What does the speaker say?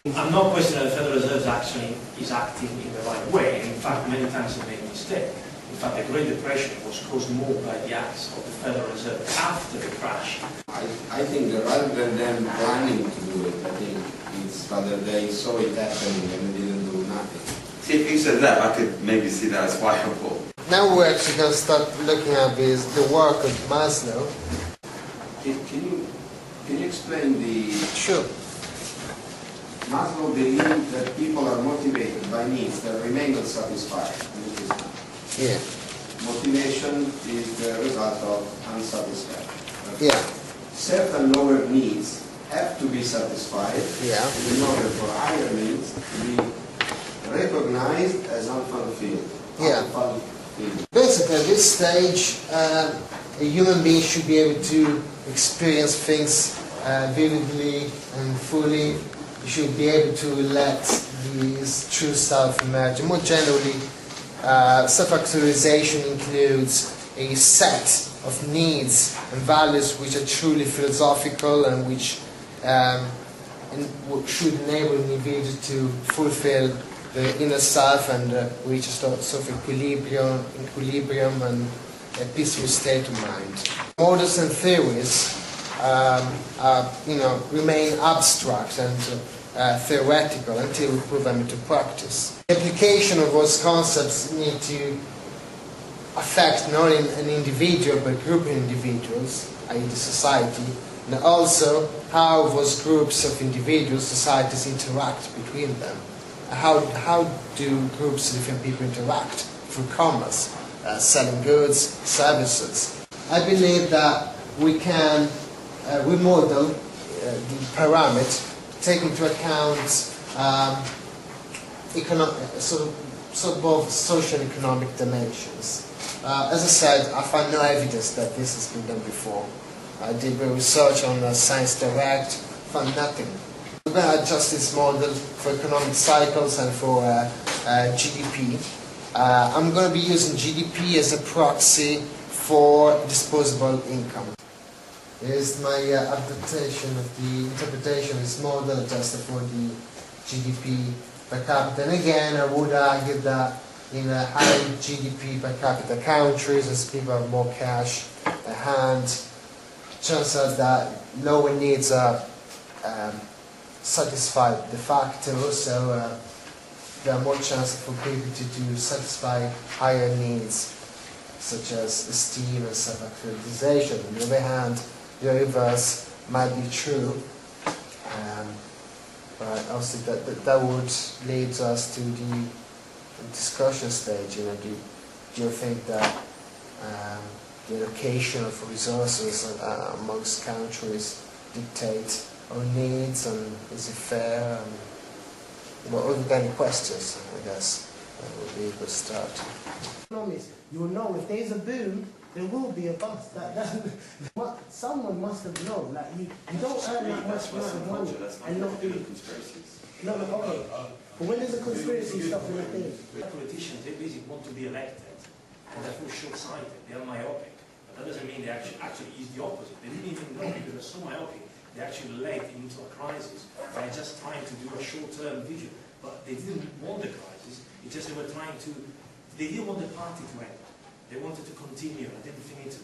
I'm not questioning that the Federal Reserve actually is acting in the right way. In fact, many times it made a mistake. In fact, the Great Depression was caused more by the acts of the Federal Reserve after the crash. I think that rather than them planning to do it, I think it's rather they saw it happening and they didn't do nothing. See, if you said that, I could maybe see that as viable. Now we're actually going to start looking at the work of Maslow. Can you explain the... Sure. Maslow believed that people are motivated by needs that remain unsatisfied. Yeah. Motivation is the result of unsatisfaction. Yeah. Certain lower needs have to be satisfied in order for higher needs to be recognized as unfulfilled. Yeah. Basically, at this stage, a human being should be able to experience things vividly and fully. You should be able to let his true self emerge. And more generally, self-actualization includes a set of needs and values which are truly philosophical and which should enable an individual to fulfill the inner self and reach a sort of equilibrium and a peaceful state of mind. Models and theories remain abstract and theoretical until we put them into practice. The application of those concepts need to affect not only an individual but a group of individuals, i.e. the society, and also how those groups of individuals, societies interact between them. How do groups of different people interact through commerce, selling goods, services? I believe that we can remodel the pyramid, take into account both social and economic dimensions. As I said, I find no evidence that this has been done before. I did research on Science Direct, found nothing. We're going to adjust this model for economic cycles and for GDP. I'm going to be using GDP as a proxy for disposable income. Here's my adaptation of the interpretation of this model adjusted for the GDP per capita. And again, I would argue that in high GDP per capita countries, as people have more cash at hand, turns out that lower needs are satisfied de facto, so there are more chances for people to satisfy higher needs, such as esteem and self-actualization. On the other hand, the reverse might be true, but obviously that would lead us to the discussion stage. Do you think that the allocation of resources amongst countries dictate our needs, and is it fair? Well, all the kind of questions, I guess, that would be a good start. You will know if there's a boom, there will be a bust. Someone must have known. Like you don't earn that much money and not do conspiracies. No, okay. But when there's a conspiracy, stop in a thing. Politicians, they basically want to be elected, and therefore short-sighted. They are myopic. But that doesn't mean they actually is the opposite. They didn't even know because they're so myopic. They actually led into a crisis by just trying to do a short-term vision. But they didn't want the crisis. It's just they were trying to. They didn't want the party to end. They wanted to continue and didn't think it.